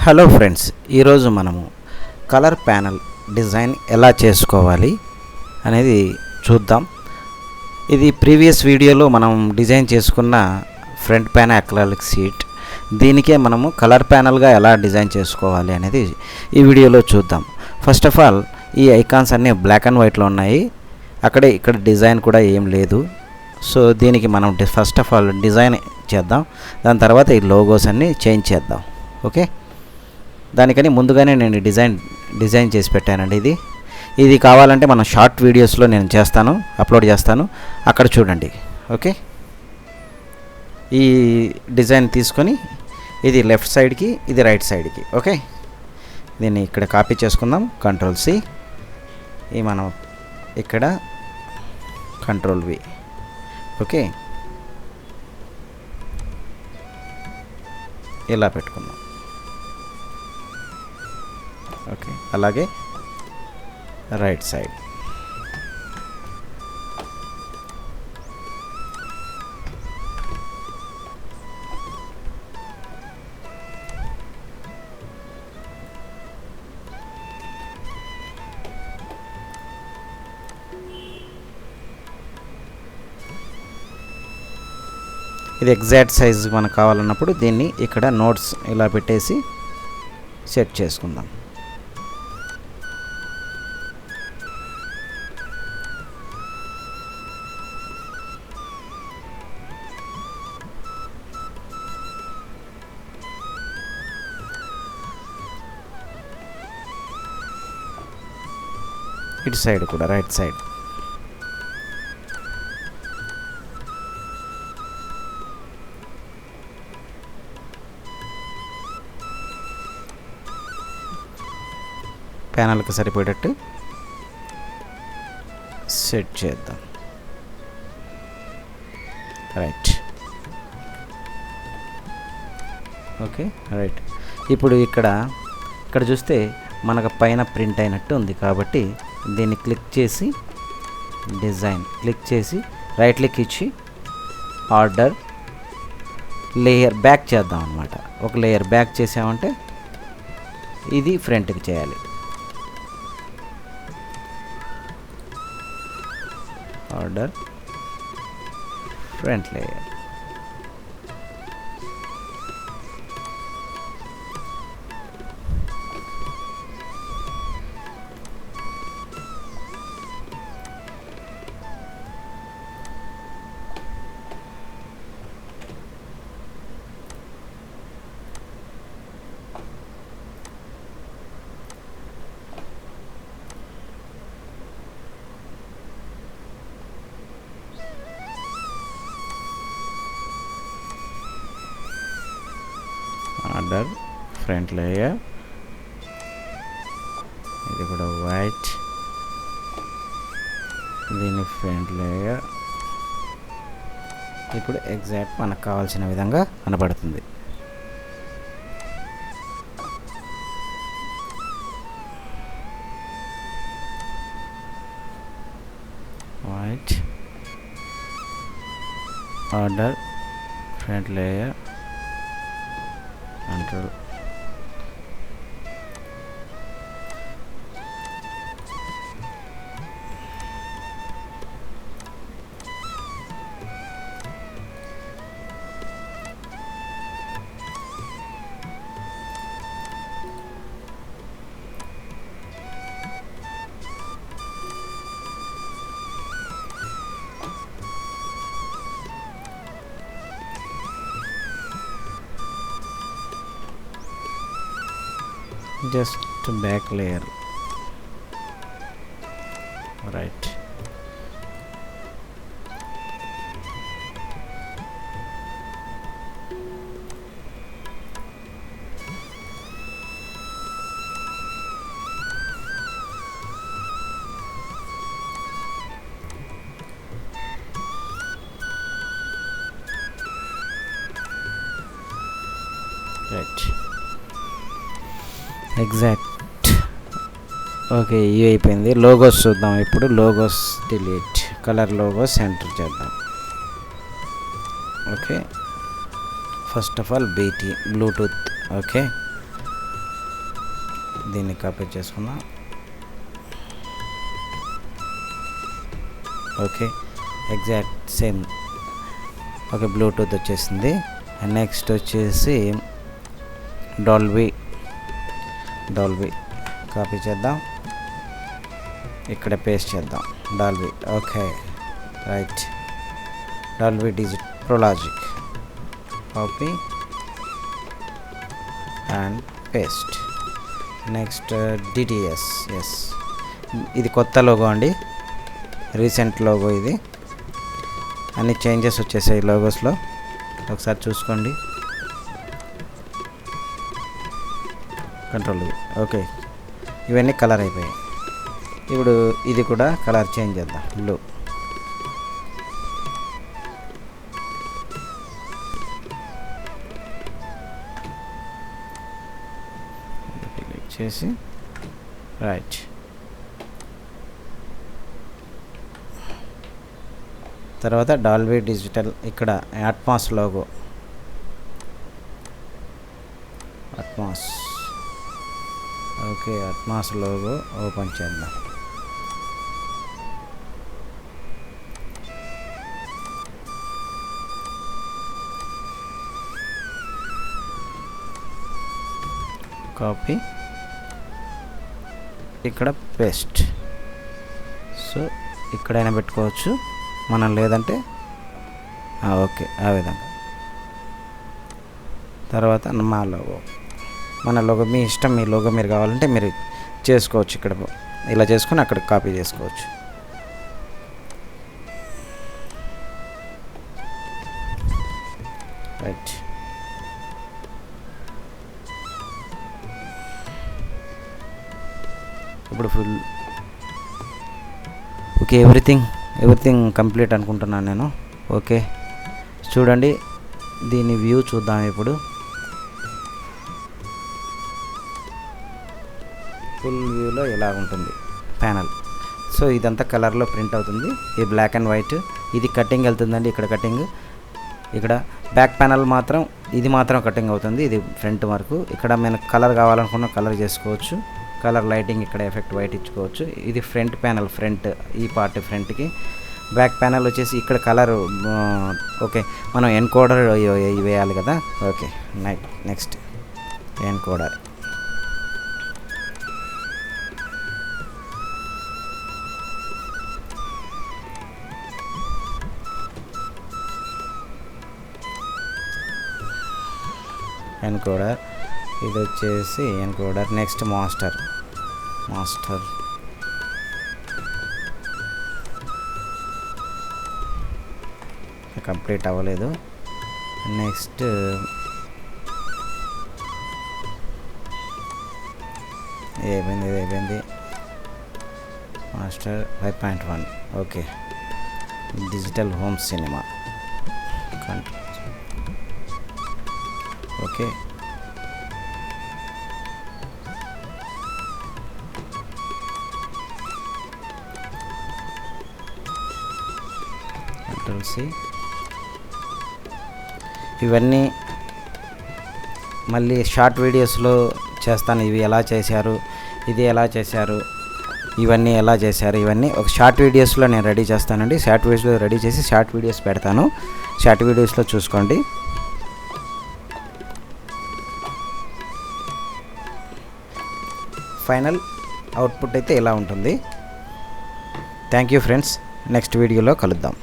Hello friends, ఈరోజు మనము colour panel design ఎలా చేసుకోవాలి అనేది చూద్దాం. ఇది ప్రీవియస్ వీడియోలో మనం డిజైన్ చేసుకున్న ఫ్రంట్ ప్యానల్ అక్రిలిక్ షీట్. దీనికే మనము కలర్ ప్యానల్గా ఎలా డిజైన్ చేసుకోవాలి అనేది ఈ వీడియోలో చూద్దాం. ఫస్ట్ ఆఫ్ ఆల్ ఈ ఐకాన్స్ అన్నీ బ్లాక్ అండ్ వైట్లో ఉన్నాయి. ఇక్కడ డిజైన్ కూడా ఏం లేదు. సో దీనికి మనం ఫస్ట్ ఆఫ్ ఆల్ డిజైన్ చేద్దాం. దాని తర్వాత ఈ లోగోస్ అన్నీ చేంజ్ చేద్దాం. ఓకే, దానికని ముందుగానే నేను డిజైన్ చేసి పెట్టానండి. ఇది కావాలంటే మనం షార్ట్ వీడియోస్లో నేను అప్లోడ్ చేస్తాను, అక్కడ చూడండి. ఓకే, ఈ డిజైన్ తీసుకొని ఇది లెఫ్ట్ సైడ్కి, ఇది రైట్ సైడ్కి. ఓకే, దీన్ని ఇక్కడ కాపీ చేసుకుందాం. Ctrl+C, ఈ మనం ఇక్కడ Ctrl+V. ఓకే, ఇలా పెట్టుకుందాం. ఓకే, అలాగే రైట్ సైడ్. ఇది ఎగ్జాక్ట్ సైజ్ మనకు కావాలన్నప్పుడు దీన్ని ఇక్కడ నోట్స్ ఇలా పెట్టేసి సెట్ చేసుకుందాం. ఇటు సైడ్ కూడా రైట్ సైడ్. ప్యానల్కి సరిపోయేటట్టు సెట్ చేద్దాం. రైట్. Okay, right. ఇప్పుడు ఇక్కడ చూస్తే మనకు పైన ప్రింట్ అయినట్టు ఉంది కాబట్టి దీన్ని క్లిక్ చేసి డిజైన్ క్లిక్ చేసి రైట్ క్లిక్ ఇచ్చి ఆర్డర్ లేయర్ బ్యాక్ చేద్దాం అన్నమాట. ఒక లేయర్ బ్యాక్ చేసామంటే ఇది ఫ్రంట్కి చేయాలి. Order front layer. Order front layer, ఇది కూడా వైట్, దీని ఫ్రంట్ లేయర్. ఇప్పుడు ఎగ్జాక్ట్ మనకు కావాల్సిన విధంగా కనబడుతుంది. White, order front layer, Control. Just back layer. Right. Right. Exact. Okay, ఇవి అయిపోయింది. లోగోస్ చూద్దాం. ఇప్పుడు logos delete, colour logos enter చేద్దాం. Okay, first of all Bluetooth. Okay, దీన్ని కాపీ చేసుకున్నా. Okay, exact same. Okay, Bluetooth వచ్చేసింది. అండ్ నెక్స్ట్ వచ్చేసి Dolby copy చేద్దాం, ఇక్కడ పేస్ట్ చేద్దాం. Dolby. Okay, right. Dolby Pro Logic copy and paste. Next DTS. Yes, ఇది కొత్త లోగో అండి, రీసెంట్ లోగో. ఇది అన్ని చేంజెస్ వచ్చేసాయి లోగోస్లో, ఒకసారి చూసుకోండి. కంట్రోల్. ఓకే, ఇవన్నీ కలర్ అయిపోయాయి. ఇప్పుడు ఇది కూడా కలర్ చేంజ్ చేద్దాం, బ్లూ. క్లిక్ చేసి రైట్. తర్వాత డాల్బీ డిజిటల్, ఇక్కడ Atmos logo. Atmos. Okay, Atmos logo open చేద్దాం. కాపీ, ఇక్కడ పేస్ట్. సో ఇక్కడైనా పెట్టుకోవచ్చు మనం, లేదంటే ఓకే ఆ విధంగా. తర్వాత మన లోగో మీ ఇష్టం, మీ లోగో మీరు కావాలంటే మీరు చేసుకోవచ్చు. ఇక్కడ ఇలా చేసుకొని అక్కడ కాపీ చేసుకోవచ్చు. రైట్. ఇప్పుడు ఫుల్ ఓకే, ఎవ్రీథింగ్ కంప్లీట్ అనుకుంటున్నాను నేను. ఓకే, చూడండి, దీని వ్యూ చూద్దాం ఇప్పుడు. ఫుల్ వ్యూలో ఇలా ఉంటుంది ప్యానల్. సో ఇదంతా కలర్లో ప్రింట్ అవుతుంది. ఇది బ్లాక్ అండ్ వైట్. ఇది కటింగ్ వెళ్తుందండి, ఇక్కడ కటింగ్. ఇక్కడ బ్యాక్ ప్యానల్ మాత్రం ఇది మాత్రం కటింగ్ అవుతుంది, ఇది ఫ్రంట్ వరకు. ఇక్కడ మేము కలర్ కావాలనుకున్న కలర్ చేసుకోవచ్చు. కలర్ లైటింగ్ ఇక్కడ ఎఫెక్ట్ వైట్ ఇచ్చుకోవచ్చు. ఇది ఫ్రంట్ ప్యానల్, ఫ్రంట్ ఈ పార్ట్ ఫ్రంట్కి. బ్యాక్ ప్యానల్ వచ్చేసి ఇక్కడ కలర్. ఓకే, మనం ఎన్కోడర్ వేయాలి కదా. Okay, next encoder. ఎన్కోడర్, ఇది వచ్చేసి ఎన్కోడర్. నెక్స్ట్ మాస్టర్ కంప్లీట్ అవ్వలేదు. నెక్స్ట్ అయిపోయింది. Master 5.1. Okay, digital home cinema. Okay, control C. ఇవన్నీ మళ్ళీ షార్ట్ వీడియోస్లో చేస్తాను. ఇవి ఎలా చేశారు, ఇది ఎలా చేశారు, ఇవన్నీ ఎలా చేశారు, ఇవన్నీ ఒక షార్ట్ వీడియోస్లో నేను రెడీ చేస్తానండి. షార్ట్ వీడియోస్లో రెడీ చేసి షార్ట్ వీడియోస్ పెడతాను. షార్ట్ వీడియోస్లో చూసుకోండి. ఫైనల్ అవుట్పుట్ అయితే ఇలా ఉంటుంది. థ్యాంక్ యూ ఫ్రెండ్స్, నెక్స్ట్ వీడియోలో కలుద్దాం.